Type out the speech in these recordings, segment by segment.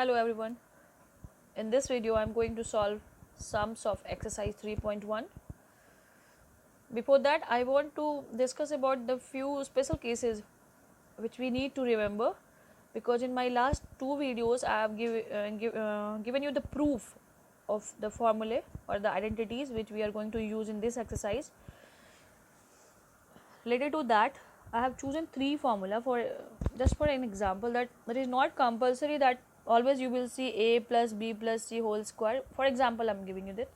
Hello everyone. In this video I am going to solve sums of exercise 3.1. Before that I want to discuss about the few special cases which we need to remember, because in my last two videos I have given you the proof of the formulae or the identities which we are going to use in this exercise. Related to that, I have chosen three formula for just for an example, that it is not compulsory that always you will see a plus b plus c whole square. For example, I am giving you that,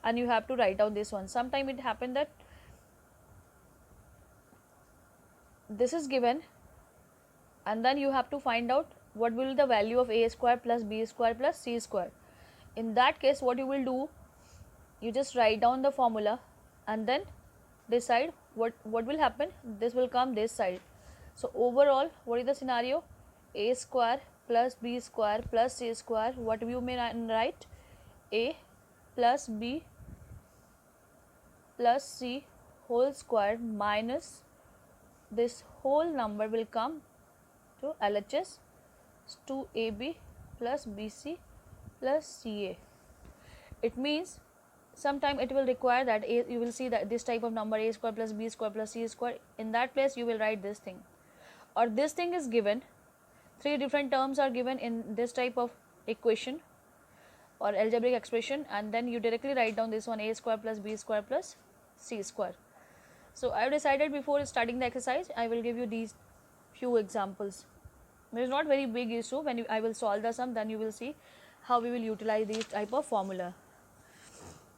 and you have to write down this one. Sometime it happen that this is given, and then you have to find out what will be the value of a square plus b square plus c square. In that case, what you will do, you just write down the formula and then decide what will happen. This will come this side. So overall, what is the scenario? A square plus b square plus c square. What you may write? A plus b plus c whole square minus this whole number will come to LHS 2ab plus bc plus ca. It means sometime it will require that you will see that this type of number a square plus b square plus c square. In that place you will write this thing, or this thing is given, three different terms are given in this type of equation or algebraic expression, and then you directly write down this one, a square plus b square plus c square. So I have decided before starting the exercise I will give you these few examples. It is not very big issue. When I will solve the sum, then you will see how we will utilize these type of formula.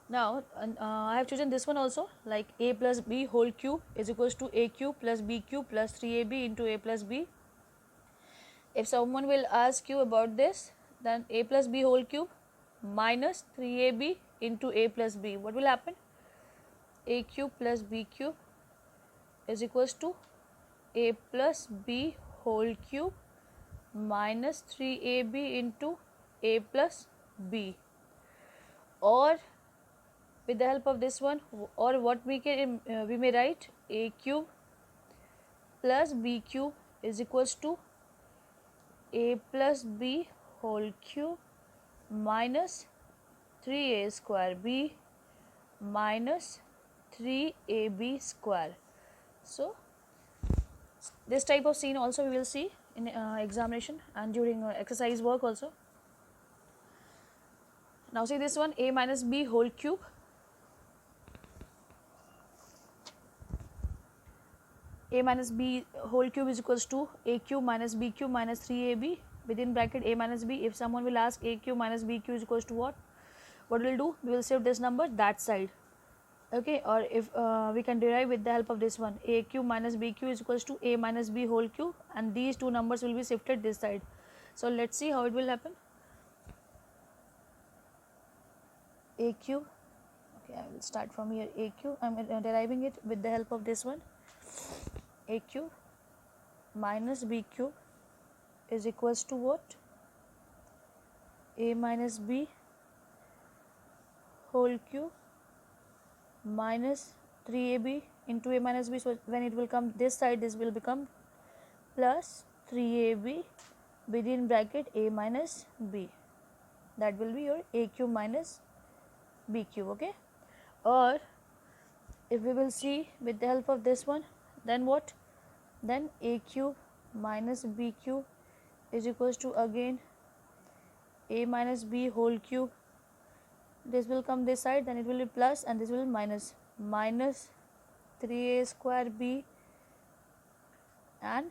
Now I have chosen this one also, like a plus b whole cube is equals to a cube plus b cube plus 3ab into a plus b. If someone will ask you about this, then a plus b whole cube minus 3ab into a plus b, what will happen? A cube plus b cube is equals to a plus b whole cube minus 3ab into a plus b. Or with the help of this one, or what we can we may write, a cube plus b cube is equals to a plus b whole cube minus 3a square b minus 3ab square. So this type of scene also we will see in examination and during exercise work also. Now see this one, a minus b whole cube a minus b whole cube is equals to a cube minus b cube minus 3ab within bracket a minus b. If someone will ask a cube minus b cube is equals to what we will do, we will shift this number that side, okay. Or if we can derive with the help of this one, a cube minus b cube is equals to a minus b whole cube, and these two numbers will be shifted this side. So let's see how it will happen. A cube, okay, I will start from here. A cube, I am deriving it with the help of this one, a cube minus b cube is equals to what? A minus b whole cube minus 3ab into a minus b. So when it will come this side, this will become plus 3ab within bracket a minus b. That will be your a cube minus b cube, okay. Or if we will see with the help of this one, then what? Then a cube minus b cube is equals to again a minus b whole cube. This will come this side, then it will be plus, and this will be minus 3a square b, and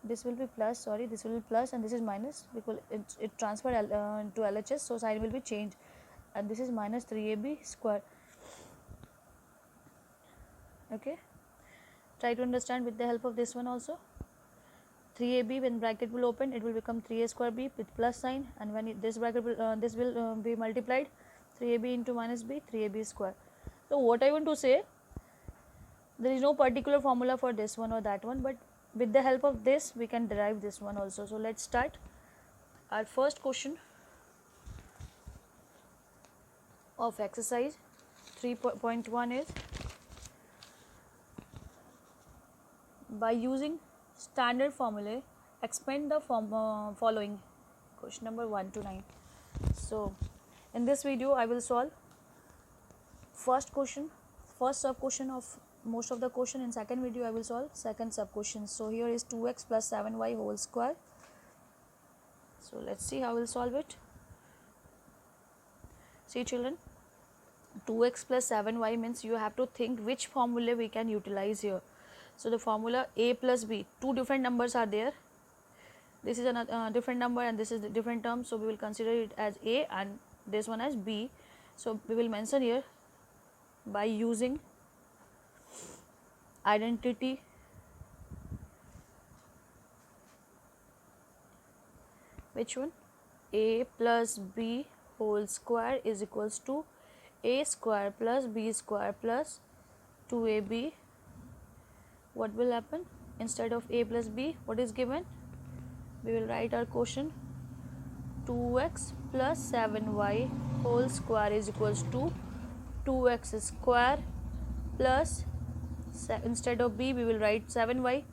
this will be plus, sorry, this will be plus and this is minus because it transferred to LHS, so sign will be changed, and this is minus 3ab square, okay. Try to understand with the help of this one also. 3ab, when bracket will open, it will become 3a square b with plus sign, and when this bracket will this will be multiplied, 3ab into minus b, 3ab square. So what I want to say, there is no particular formula for this one or that one, but with the help of this we can derive this one also. So let's start. Our first question of exercise 3.1 is, by using standard formulae expand the following. question number 1 to 9. So in this video I will solve first sub question of most of the question. In second video I will solve second sub question. So here is 2x plus 7y whole square. So let's see how we'll solve it. See children, 2x plus 7y means you have to think which formula we can utilize here. So the formula a plus b, two different numbers are there. This is a different number and this is the different term, so we will consider it as a and this one as b. So we will mention here by using identity which one, a plus b whole square is equals to a square plus b square plus 2ab. What will happen? Instead of a plus b, what is given? We will write our quotient 2x plus 7y whole square is equals to 2x square plus, instead of b we will write 7y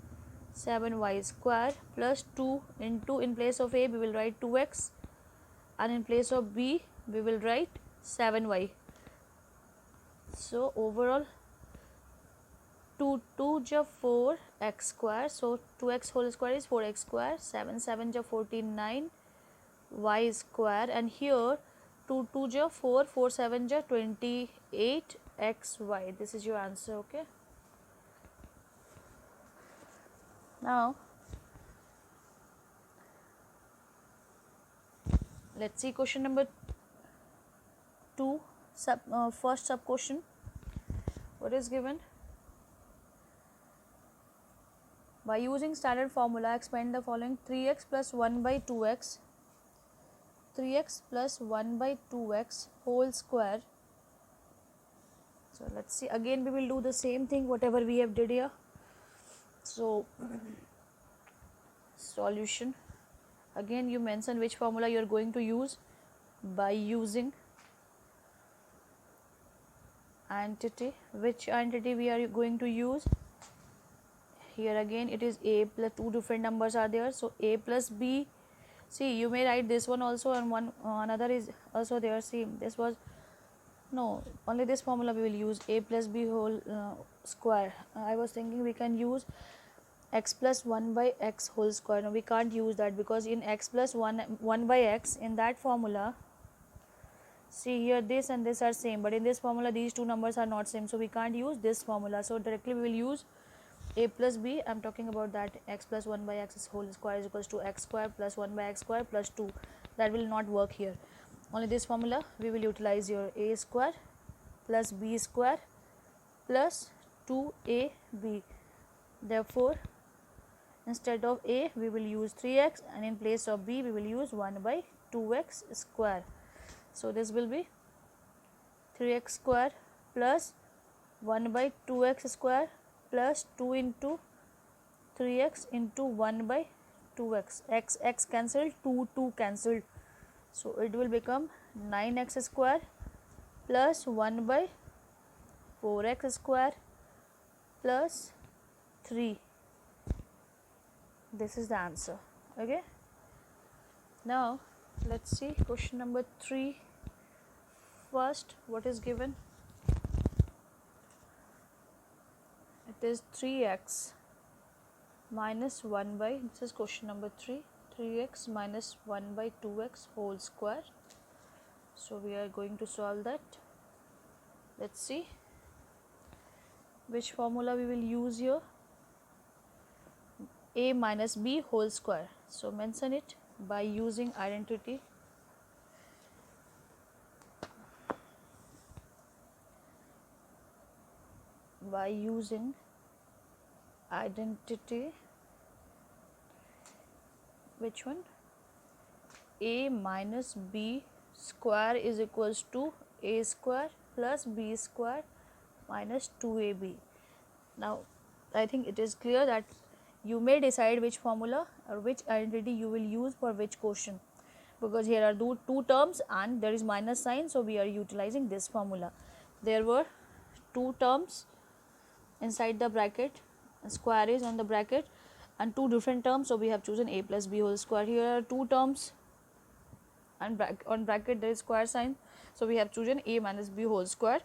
square plus 2 into, in place of a we will write 2x and in place of b we will write 7y. So overall 2 ja 4x square, so 2x whole square is 4x square, 7 ja 14 9 y square, and here 2 ja 4, 4 7 ja 28 xy. This is your answer. Okay, now let's see question number 2, first sub question. What is given? By using standard formula, expand the following: 3x plus 1 by 2x, 3x plus 1 by 2x whole square. So let's see, again we will do the same thing whatever we have did here. So solution, again you mention which formula you are going to use. By using entity, which entity we are going to use? Here again it is a plus, two different numbers are there, so a plus b. See, you may write this one also and one another is also there. See, this was no, only this formula we will use, a plus b whole square. I was thinking we can use x plus 1 by x whole square. No, we can't use that because in x plus 1 by x, in that formula, see here this and this are same, but in this formula these two numbers are not same, so we can't use this formula. So directly we will use a plus b. I'm talking about that x plus 1 by x whole square is equals to x square plus 1 by x square plus 2. That will not work here. Only this formula we will utilize here: a square plus b square plus 2ab. Therefore instead of a we will use 3x and in place of b we will use 1 by 2x square. So this will be 3x square plus 1 by 2x square plus 2 into 3x into 1 by 2x. X cancelled, 2 cancelled, so it will become 9x square plus 1 by 4x square plus 3. This is the answer. Okay, now let's see question number 3. First, what is given? It is 3x minus 1 by, this is question number 3, 3x minus 1 by 2x whole square. So we are going to solve that. Let's see which formula we will use here. A minus b whole square. So mention it by using identity. By using identity, which one? A minus b square is equals to a square plus b square minus 2ab. Now I think it is clear that you may decide which formula or which identity you will use for which question, because here are two terms and there is minus sign, so we are utilizing this formula. There were two terms inside the bracket, square is on the bracket, and two different terms, so we have chosen a plus b whole square. Here are two terms and on bracket there is square sign, so we have chosen a minus b whole square,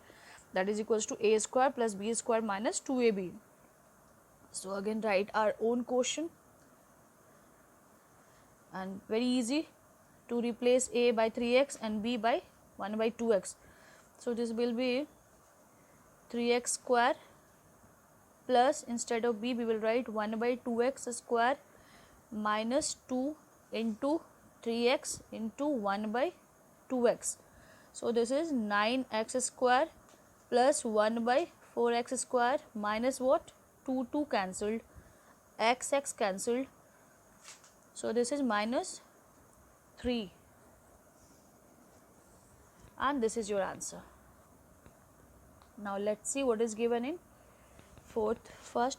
that is equals to a square plus b square minus 2ab. So again write our own quotient, and very easy to replace a by 3x and b by 1 by 2x. So this will be 3x square plus, instead of b we will write 1 by 2x square minus 2 into 3x into 1 by 2x. So this is 9x square plus 1 by 4x square minus what? 2 cancelled, x cancelled, so this is minus 3, and this is your answer. Now let's see what is given in first.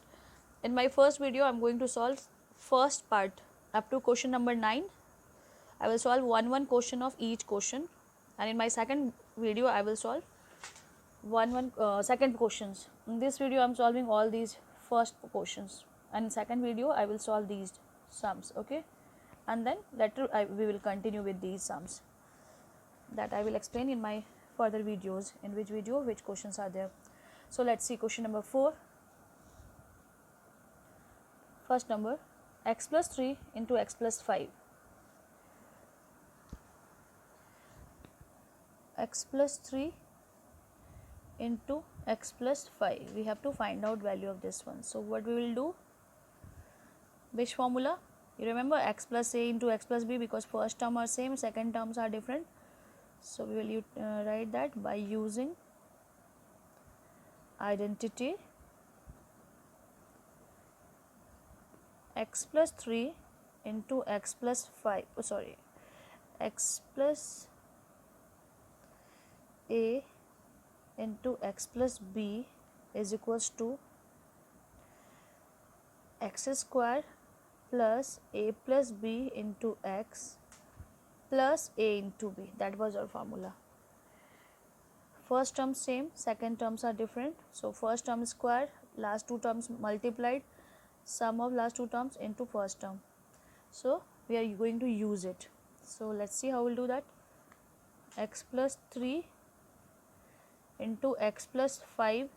In my first video I am going to solve first part up to question number 9. I will solve one question of each question, and in my second video I will solve second questions. In this video I am solving all these first questions, and in second video I will solve these sums, okay, and then later we will continue with these sums that I will explain in my further videos, in which video which questions are there. So let's see question number 4. First number, x plus 3 into x plus 5. X plus 3 into x plus 5. We have to find out value of this one. So what we will do? Which formula? You remember x plus a into x plus b, because first term are same, second terms are different. So we will write that by using identity x plus 3 into x plus 5, x plus a into x plus b is equals to x square plus a plus b into x plus a into b. That was our formula. First term same, second terms are different. So first term square, last two terms multiplied, sum of last two terms into first term. So we are going to use it. So let's see how we'll do that. X plus 3 into x plus 5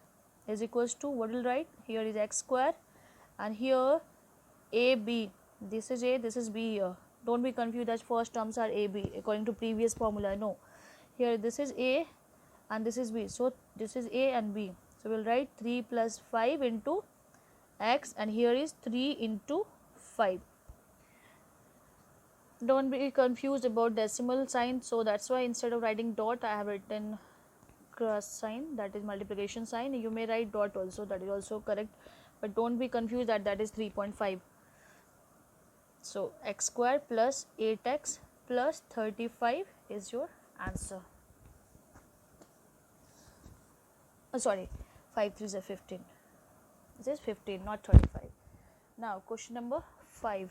is equals to, what will write? Here is x square, and here a b, this is a, this is b here. Don't be confused that first terms are a b according to previous formula. No, here this is a and this is b, so this is a and b. So we'll write 3 plus 5 into x, and here is 3 into 5. Don't be confused about decimal sign, so that's why instead of writing dot I have written cross sign, that is multiplication sign. You may write dot also, that is also correct, but don't be confused that that is 3.5. So x square plus 8x plus 35 is your answer. 5 3s are 15. This is 15, not 35. Now question number 5.